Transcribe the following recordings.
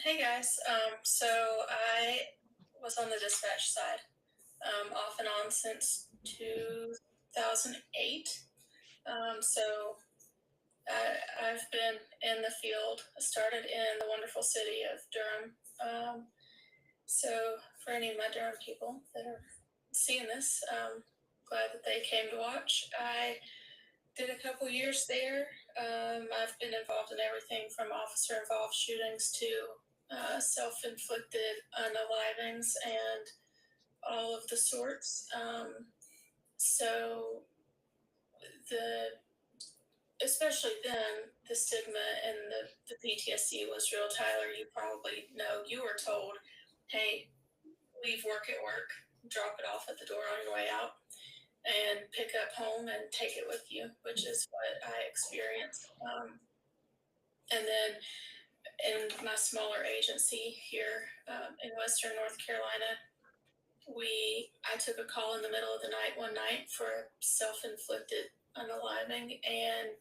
Hey guys, so I was on the dispatch side, off and on since 2008. So I've been in the field. I started in the wonderful city of Durham. So for any of my Durham people that are seeing this, glad that they came to watch. I did a couple years there. I've been involved in everything from officer involved shootings to self inflicted unalivings and all of the sorts. So the especially then the stigma and the PTSD was real. Tyler, you probably know you were told, hey, leave work at work, drop it off at the door on your way out, and pick up home and take it with you, which is what I experienced. And then in my smaller agency here in Western North Carolina, I took a call in the middle of the night one night for self-inflicted unaliving, and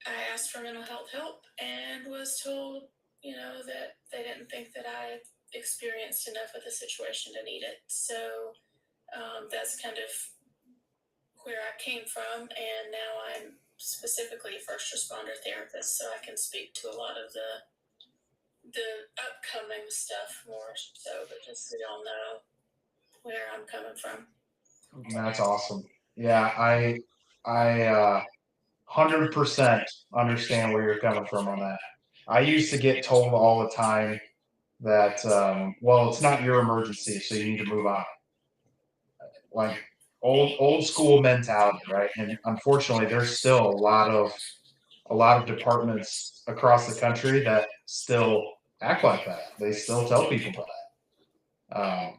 I asked for mental health help and was told, that they didn't think that I experienced enough of the situation to need it. So that's kind of where I came from, and now I'm specifically a first responder therapist, so I can speak to a lot of the upcoming stuff more so, but just so y'all know where I'm coming from. That's awesome. Yeah, I 100% understand where you're coming from on that. I used to get told all the time that, well, it's not your emergency, so you need to move on. Like old school mentality, right? And unfortunately, there's still a lot of departments across the country that still act like that. They still tell people that.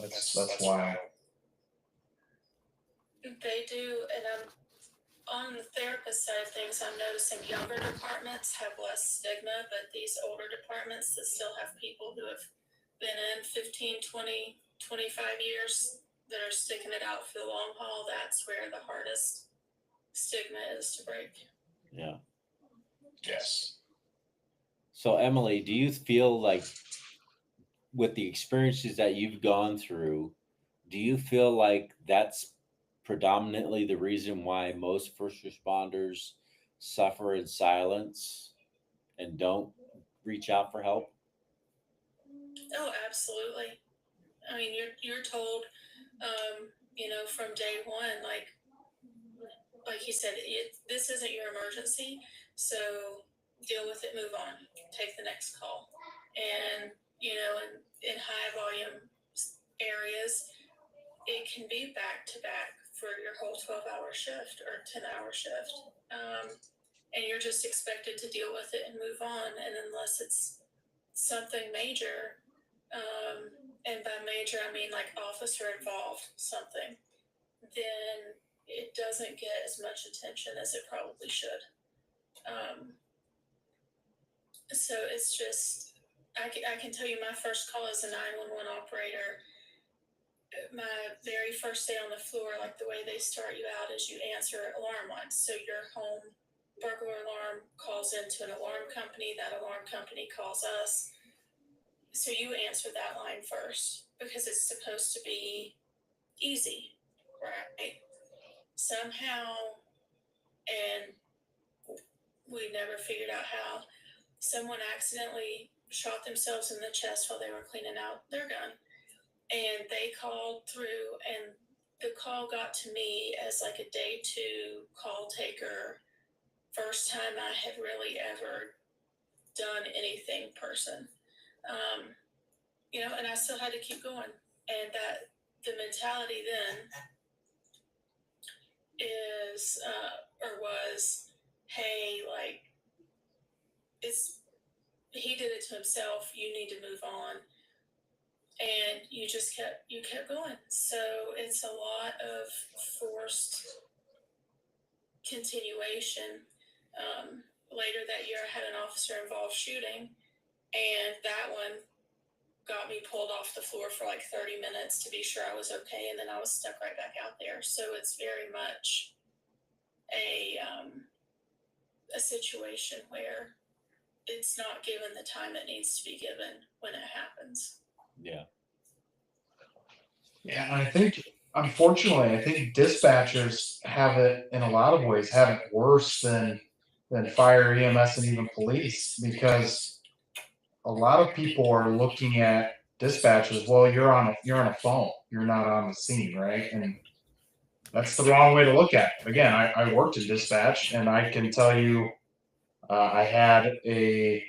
That's wild. They do, and on the therapist side of things, I'm noticing younger departments have less stigma, but these older departments that still have people who have been in 15, 20, 25 years that are sticking it out for the long haul, that's where the hardest stigma is to break. Yeah. Yes. So, Emily, do you feel like with the experiences that you've gone through, do you feel like that's predominantly the reason why most first responders suffer in silence and don't reach out for help? Oh, absolutely. I mean, you're told, from day one, like you said, this isn't your emergency, so deal with it, move on, take the next call, and in high volume areas, it can be back to back for your whole 12-hour shift or 10-hour shift, and you're just expected to deal with it and move on, and unless it's something major, and by major I mean like officer involved something, then it doesn't get as much attention as it probably should. Um, so it's just, I can tell you my first call as a 911 operator, my very first day on the floor, like the way they start you out is you answer alarm lines. So your home burglar alarm calls into an alarm company, that alarm company calls us. So you answer that line first because it's supposed to be easy, right? Somehow, and we never figured out how, someone accidentally shot themselves in the chest while they were cleaning out their gun. And they called through, and the call got to me as like a day two call taker. First time I had really ever done anything person. Um, and I still had to keep going. And that the mentality then is, or was, hey, like, it's, he did it to himself, you need to move on, and you kept going. So it's a lot of forced continuation. Later that year I had an officer involved shooting, and that one got me pulled off the floor for like 30 minutes to be sure I was okay, and then I was stuck right back out there. So it's very much a a situation where it's not given the time it needs to be given when it happens. Yeah. Yeah, and I think, unfortunately, I think dispatchers have it in a lot of ways, have it worse than fire, EMS, and even police, because a lot of people are looking at dispatchers. Well, you're on a phone, you're not on the scene, right? And that's the wrong way to look at it. Again, I worked in dispatch, and I can tell you, I had an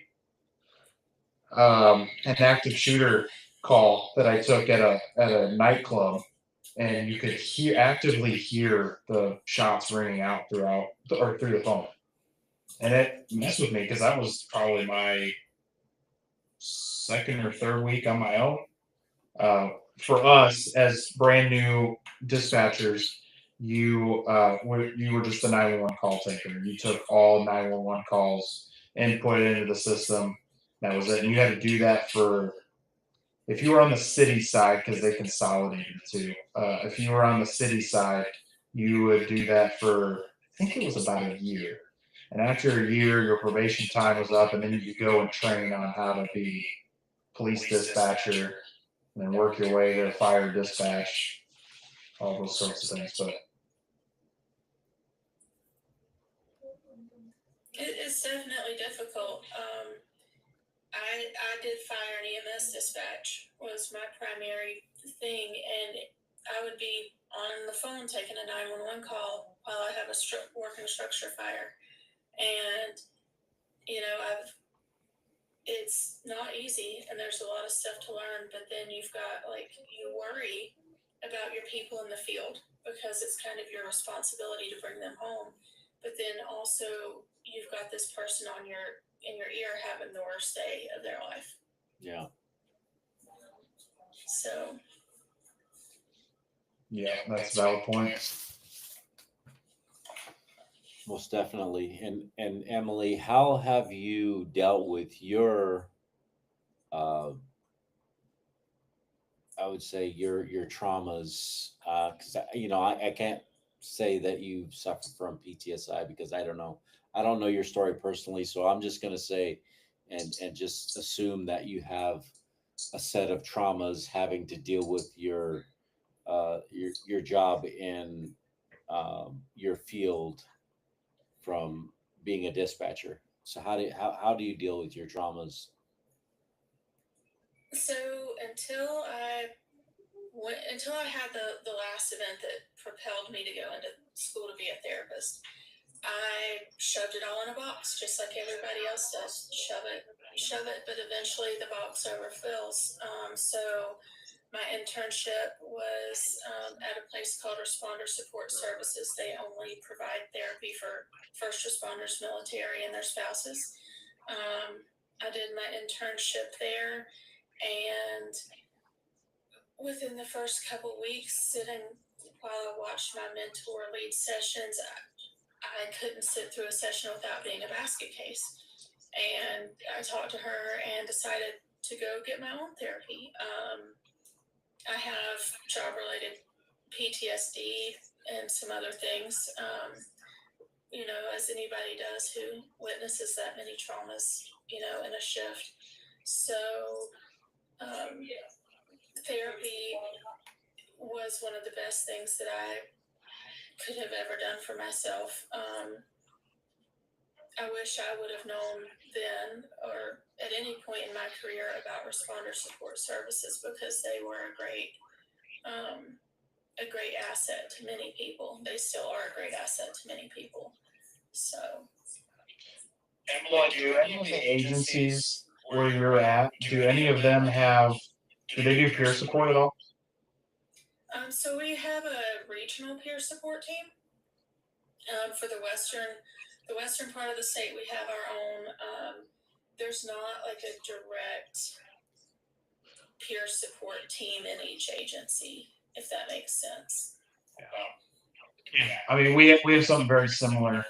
active shooter call that I took at a nightclub, and you could actively hear the shots ringing out through the phone, and it messed with me because that was probably my second or third week on my own. For us as brand new dispatchers, you were just a 911 call taker. You took all 911 calls and put it into the system. That was it. And you had to do that for, if you were on the city side, because they consolidated too. If you were on the city side, you would do that for, I think it was about a year. And after a year, your probation time was up, and then you could go and train on how to be police dispatcher, and then work your way to fire dispatch, all those sorts of things. But It's definitely difficult. I did fire and EMS dispatch was my primary thing, and I would be on the phone taking a 911 call while I have a working structure fire, and it's not easy, and there's a lot of stuff to learn. But then you've got, like, you worry about your people in the field because it's kind of your responsibility to bring them home. But then also you've got this person in your ear having the worst day of their life. Yeah. So yeah, that's a valid point. Most definitely. And Emily, how have you dealt with your I would say your traumas? Because I can't say that you suffer from PTSI because I don't know. I don't know your story personally, so I'm just gonna say and just assume that you have a set of traumas having to deal with your job in your field from being a dispatcher. So how do you deal with your traumas? until I had the last event that propelled me to go into school to be a therapist, I shoved it all in a box, just like everybody else does. Shove it, but eventually the box overfills. So my internship was at a place called Responder Support Services. They only provide therapy for first responders, military, and their spouses. I did my internship there, and within the first couple weeks, sitting while I watched my mentor lead sessions, I couldn't sit through a session without being a basket case. And I talked to her and decided to go get my own therapy. I have job-related PTSD and some other things, as anybody does who witnesses that many traumas, in a shift. So therapy was one of the best things that I could have ever done for myself. I wish I would have known then or at any point in my career about Responder Support Services, because they were a great asset to many people. They still are a great asset to many people. So, Emily, do any of the agencies where you're at, do any of them do they do peer support at all? so we have a regional peer support team. For the western part of the state, we have our own. There's not like a direct peer support team in each agency, if that makes sense. Yeah, I mean, we have something very similar.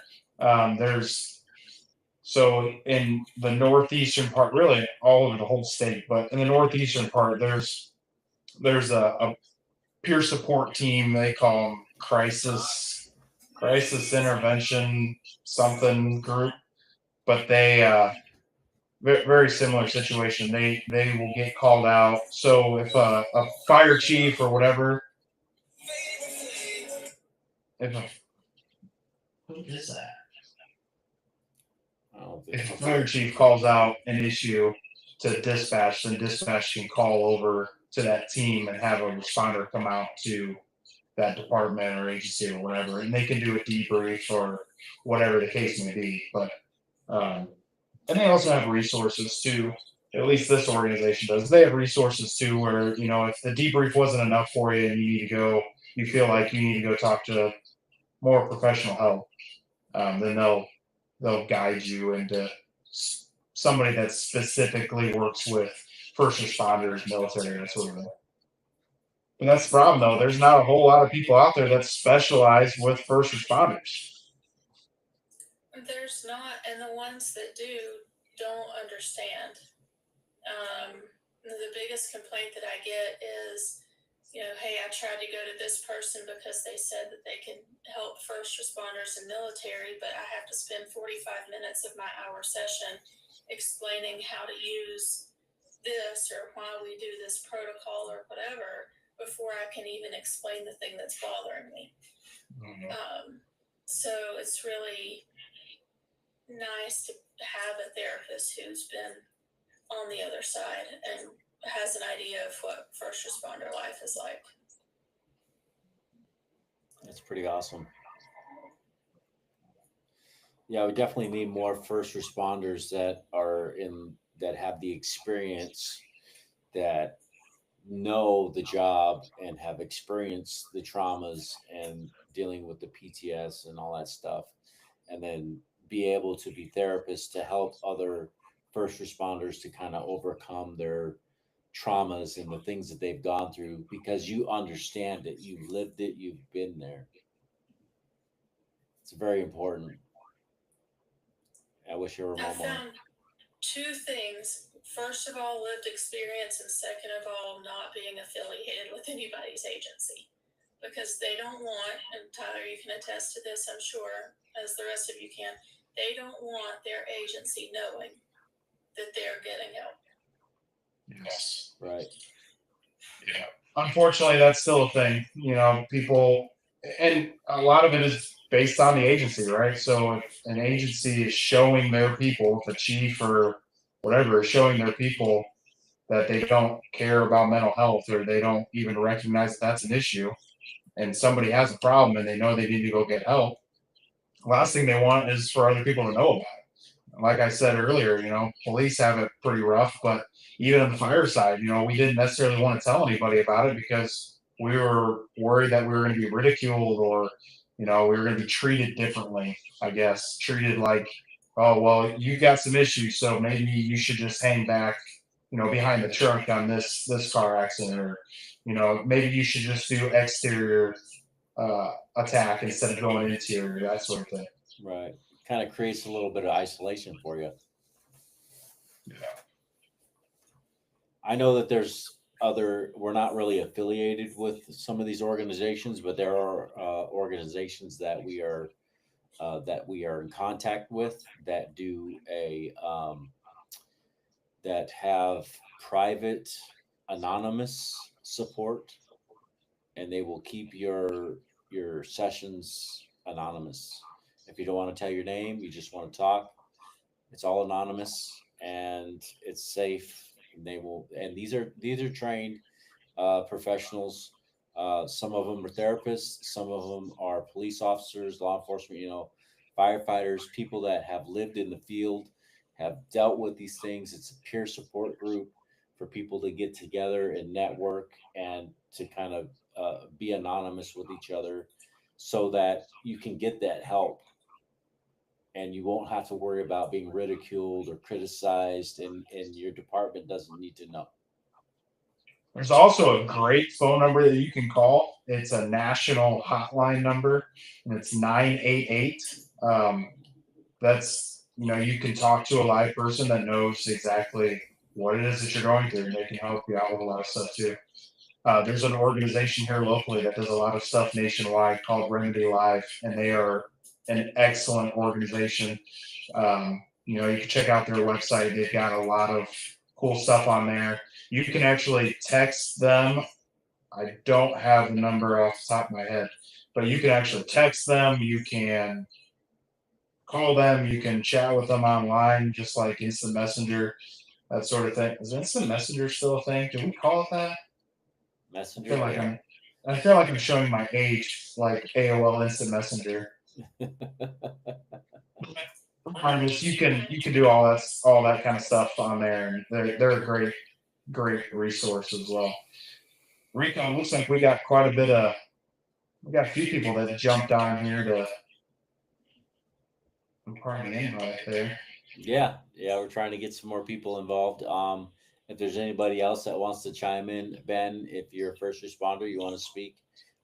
So in the northeastern part, really all over the whole state, but in the northeastern part, there's a peer support team. They call them crisis intervention something group, but they very similar situation. They will get called out. So if a fire chief or whatever, if a, who is that? I don't think If a fire chief calls out an issue to dispatch, then dispatch can call over to that team and have a responder come out to that department or agency or whatever, and they can do a debrief or whatever the case may be. But and they also have resources too. At least this organization does. They have resources too, where if the debrief wasn't enough for you and you need to go, you feel like you need to go talk to more professional help, then they'll guide you into somebody that specifically works with first responders, military, that sort of thing. But that's the problem, though. There's not a whole lot of people out there that specialize with first responders. There's not, and the ones that do don't understand. The biggest complaint that I get is, hey, I tried to go to this person because they said that they can help first responders and military, but I have to spend 45 minutes of my hour session explaining how to use this or why we do this protocol or whatever before I can even explain the thing that's bothering me. Mm-hmm. So it's really nice to have a therapist who's been on the other side and has an idea of what first responder life is like. That's pretty awesome. Yeah, we definitely need more first responders that have the experience, that know the job and have experienced the traumas and dealing with the PTS and all that stuff, and then be able to be therapists to help other first responders to kind of overcome their traumas and the things that they've gone through, because you understand it, you've lived it, you've been there. It's very important. I wish there were I more. found two things. First of all, lived experience, and second of all, not being affiliated with anybody's agency. Because they don't want, and Tyler, you can attest to this, I'm sure, as the rest of you can, they don't want their agency knowing that they're getting help. Yes. Right. Yeah. Unfortunately, that's still a thing. People, and a lot of it is based on the agency, right? So if an agency is showing their people, if a chief or whatever is showing their people that they don't care about mental health, or they don't even recognize that that's an issue, and somebody has a problem and they know they need to go get help, last thing they want is for other people to know about it. Like I said earlier, police have it pretty rough, but even on the fire side, we didn't necessarily want to tell anybody about it because we were worried that we were going to be ridiculed, or, we were going to be treated differently, I guess. Treated like, oh, well, you got some issues, so maybe you should just hang back, behind the truck on this car accident, or, maybe you should just do exterior attack instead of going interior, that sort of thing. Right. Kind of creates a little bit of isolation for you. Yeah. I know that we're not really affiliated with some of these organizations, but there are organizations that we are in contact with that do that have private anonymous support, and they will keep your sessions anonymous. If you don't want to tell your name, you just want to talk, it's all anonymous and it's safe. And these are trained professionals. Some of them are therapists, some of them are police officers, law enforcement, firefighters, people that have lived in the field, have dealt with these things. It's a peer support group for people to get together and network and to kind of be anonymous with each other, so that you can get that help and you won't have to worry about being ridiculed or criticized, and your department doesn't need to know. There's also a great phone number that you can call. It's a national hotline number, and it's 988. That's, you can talk to a live person that knows exactly what it is that you're going through, and they can help you out with a lot of stuff too. There's an organization here locally that does a lot of stuff nationwide called Remedy Live, and they are an excellent organization. You know, you can check out their website. They've got a lot of cool stuff on there. You can actually text them. I don't have the number off the top of my head, but you can actually text them. You can call them. You can chat with them online, just like Instant Messenger, that sort of thing. Is Instant Messenger still a thing? Do we call it that? I Messenger. feel like Yeah. I feel like I'm showing my age, like AOL Instant Messenger. Regardless, you can do all that kind of stuff on there, and they're a great resource as well. Rico, looks like we got a few people that jumped on here to part of the invite there. Yeah, we're trying to get some more people involved. If there's anybody else that wants to chime in, Ben, if you're a first responder, you want to speak,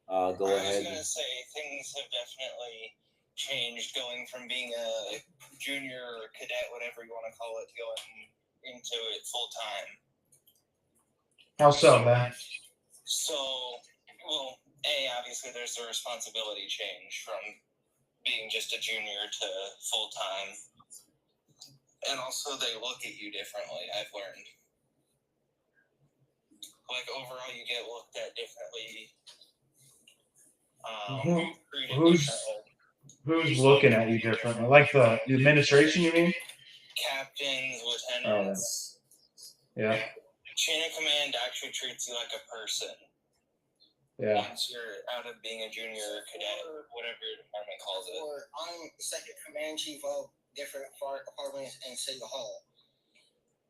go I was ahead. gonna say things have definitely changed going from being a junior or cadet, whatever you want to call it, to going into it full time. How so, man? So, well, obviously there's the responsibility change from being just a junior to full time. And also they look at you differently, I've learned. Like overall you get looked at differently. Treated Who's differently. who's looking at you differently? Like the administration, you mean? Captains, lieutenants. Yeah. Chain of command actually treats you like a person. Yeah. Once you're out of being a junior or cadet, whatever your department calls it. Or I'm second command chief of different fire departments and city hall.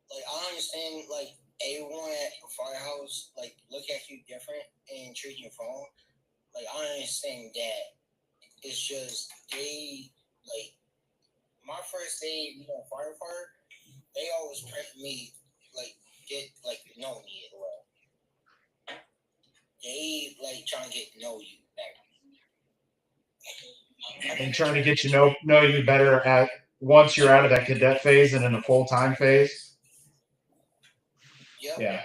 Like I understand, like everyone at a firehouse like look at you different and treat you wrong. Like I understand that. It's just they like my first day being a firefighter, they always prep me like get like know me as well. They like trying to get to know you better. And trying to get you know you better at once you're out of that cadet phase and in the full time phase. Yep. Yeah.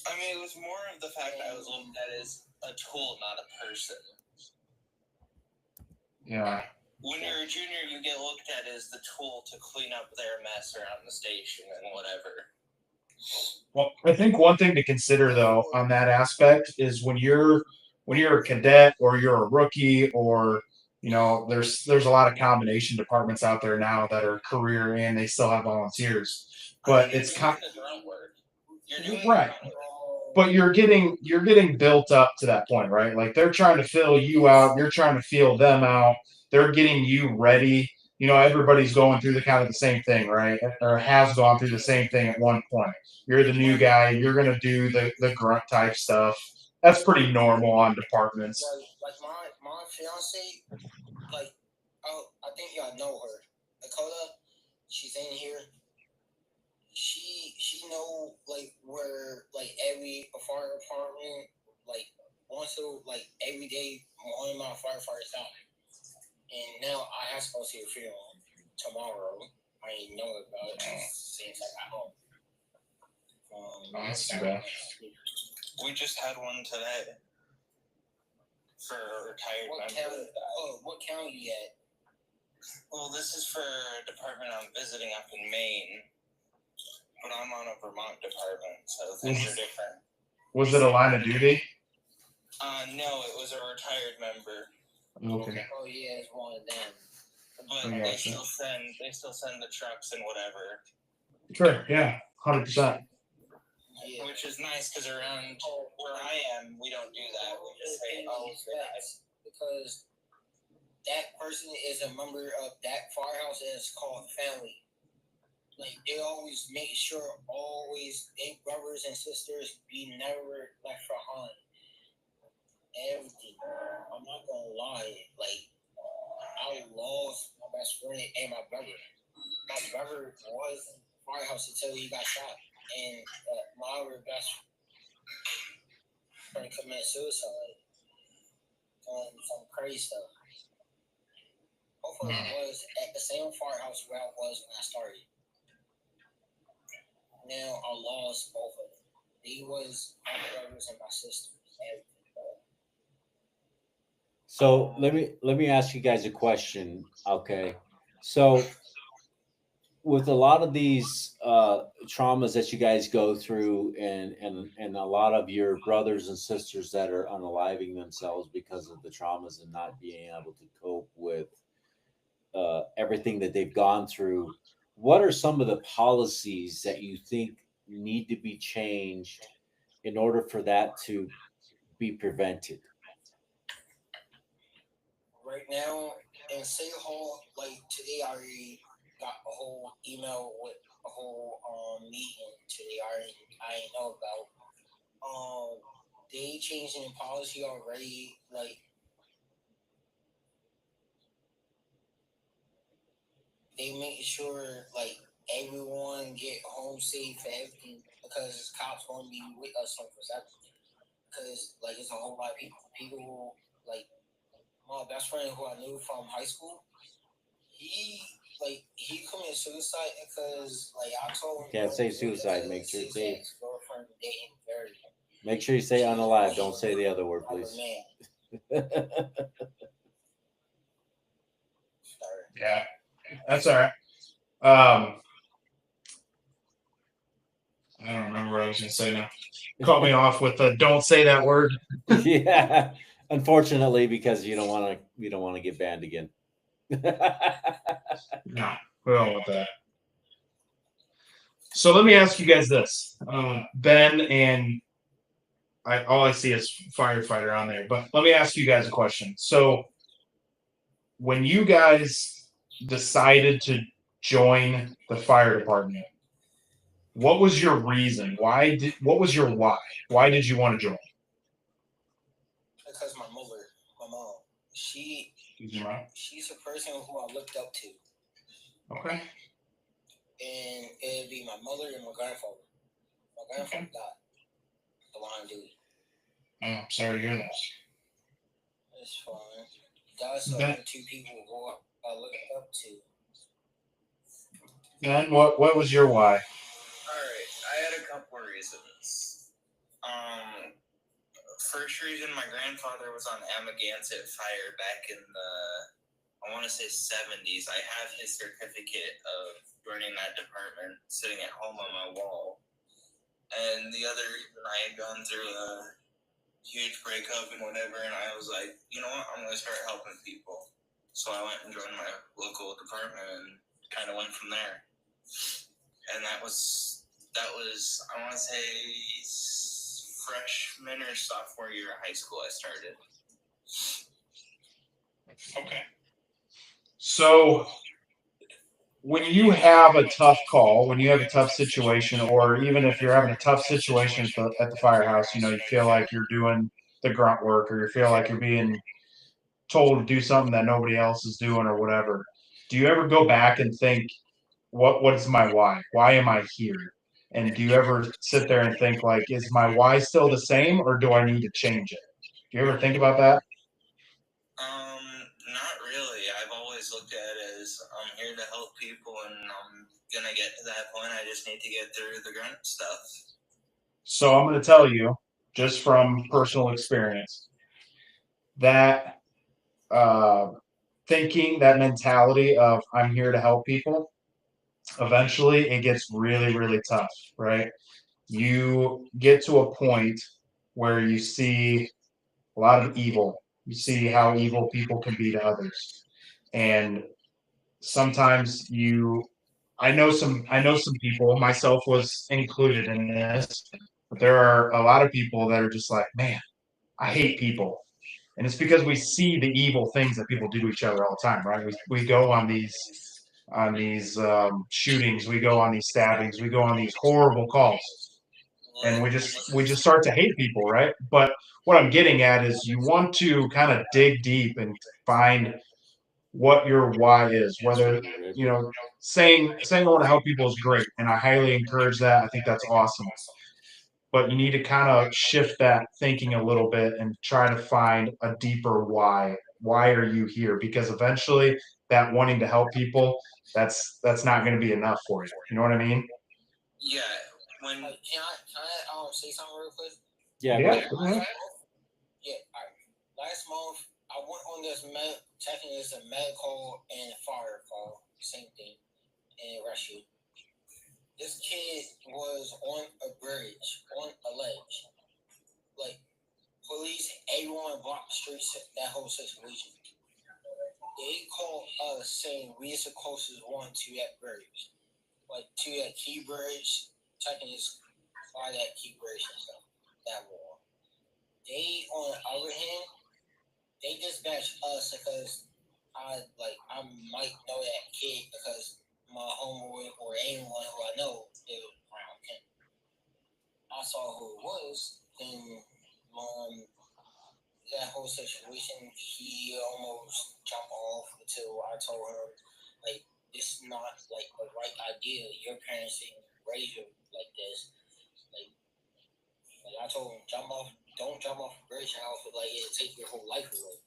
I mean, it was more of the fact that I was looked at as a tool, not a person. Yeah. When you're a junior, you get looked at as the tool to clean up their mess around the station and whatever. Well, I think one thing to consider though on that aspect is when you're a cadet or you're a rookie or you know there's a lot of combination departments out there now that are career and they still have volunteers, but You're it's doing the grunt work. You're doing right. the grunt work. But you're getting built up to that point, right? Like they're trying to fill you out, you're trying to feel them out. They're getting you ready. You know, everybody's going through the kind of the same thing, right? Or has gone through the same thing at one point. You're the new guy. You're gonna do the grunt type stuff. That's pretty normal on departments. Like my fiance, like I think y'all know her, Dakota. She's in here. She know like where like every fire department like wants to like every day one of my firefighters out. And now I have to go see a funeral tomorrow. I ain't know about it since I got home. That's too bad. We just had one today for a retired member. What county you at? Well, this is for a department I'm visiting up in Maine, but I'm on a Vermont department, so things are different. Was it a line of duty? No, it was a retired member. Okay. Oh yeah, it's one of them. But I they gotcha. still send the trucks and whatever. Sure. Yeah. 100%. Yeah. Which is nice because around where I am, we don't do that. We just say, "Oh, guys." Because that person is a member of that firehouse and it's called family. Like they always make sure they brothers and sisters be never left behind. Everything. I'm not gonna lie. Like I lost my best friend and my brother. My brother was in the firehouse until he got shot, and my other best friend committed suicide. Some crazy stuff. Both of them was at the same firehouse where I was when I started. Now I lost both of them. They was my brothers and my sisters. Everything. So let me ask you guys a question. Okay. So, with a lot of these traumas that you guys go through, and a lot of your brothers and sisters that are unaliving themselves because of the traumas and not being able to cope with everything that they've gone through, what are some of the policies that you think need to be changed in order for that to be prevented? Right now in City Hall, like today, I already got a whole email with a whole meeting today. I didn't know about. They changing the policy already. Like they make sure like everyone get home safe and everything because cops gonna be with us on for everything. Because like it's a whole lot of people like my best friend who I knew from high school. He committed suicide because like I told him. Can't say suicide. Make sure it's safe. His girlfriend dating very. Make sure you say unalive. Don't say the other word, please. Man. Yeah, that's all right. I don't remember what I was going to say now. Caught me off with the "don't say that word." Yeah, unfortunately, because you don't want to get banned again. No, we don't want that. So let me ask you guys this, Ben, and all I see is firefighter on there. But let me ask you guys a question. So when you guys decided to join the fire department, what was your reason? What was your why? Why did you want to join? Because my mom, she's a person who I looked up to. Okay. And it'd be my mother and my grandfather. My grandfather died. The line duty. Oh, I'm sorry to hear that. It's fine. Those are the two people who I look up to. Ben, what was your why? Alright, I had a couple of reasons. First reason, my grandfather was on Amagansett Fire back in the, I want to say 70s. I have his certificate of joining that department sitting at home on my wall. And the other reason, I had gone through a huge breakup and whatever, and I was like, you know what, I'm going to start helping people. So I went and joined my local department and kind of went from there. And that was I want to say freshman or sophomore year of high school I started. Okay. So when you have a tough call, when you have a tough situation, or even if you're having a tough situation at the firehouse, you feel like you're doing the grunt work, or you feel like you're being told to do something that nobody else is doing, or whatever. Do you ever go back and think, what is my why? Why am I here? And do you ever sit there and think, like, is my why still the same, or do I need to change it? Do you ever think about that? Not really. I've always looked at it as I'm here to help people, and I'm gonna get to that point. I just need to get through the grunt stuff. So I'm going to tell you, just from personal experience, that thinking, that mentality of I'm here to help people, eventually it gets really, really tough, right? You get to a point where you see a lot of evil. You see how evil people can be to others. And sometimes I know some people, myself was included in this, but there are a lot of people that are just like, man, I hate people. And it's because we see the evil things that people do to each other all the time, right? We go on these shootings, we go on these stabbings, we go on these horrible calls, and we just start to hate people, right? But what I'm getting at is you want to kind of dig deep and find what your why is. Whether saying I want to help people is great, and I highly encourage that. I think that's awesome. But you need to kind of shift that thinking a little bit and try to find a deeper why. Why are you here? Because eventually that wanting to help people, that's not going to be enough for you. You know what I mean? Yeah. When can I say something real quick? Yeah. Go ahead. Yeah. All right. Last month I went on this technically it's a medical and fire call. same thing, and rescued. This kid was on a bridge, on a ledge. Like, police, everyone blocked the streets, that whole situation. They called us saying we is the closest one to that bridge. Like, to that key bridge, checking is by that key bridge and stuff, that wall. They, on the other hand, they dispatched us because I might know that kid because my homeboy or anyone who I know is around him. I saw who it was, and that whole situation, he almost jumped off until I told him, like, this is not like the right idea. Your parents didn't raise you like this. Like I told him, don't jump off a bridge house, but like it'll take your whole life away.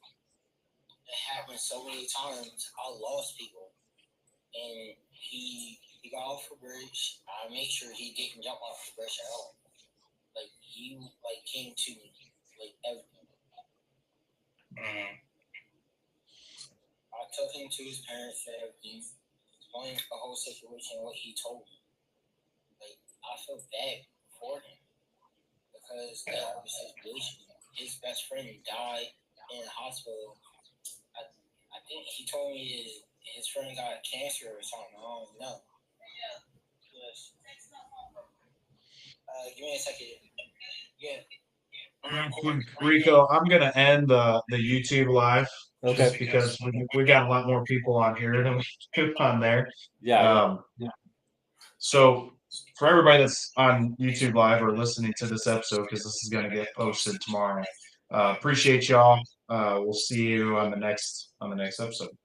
It happened so many times. I lost people, and he got off the bridge. I made sure he didn't jump off the bridge at all. Like he came to me, like everything. I took him to his parents and everything, explained the whole situation, what he told me. Like I feel bad for him because that was his situation. His best friend died in the hospital. I think he told me his friend got cancer or something. I don't know. Yes. Give me a second. Yeah. Rico, I'm gonna end the YouTube live just because we got a lot more people on here than we do on there. Yeah. So for everybody that's on YouTube live or listening to this episode, because this is gonna get posted tomorrow, appreciate y'all. We'll see you on the next episode.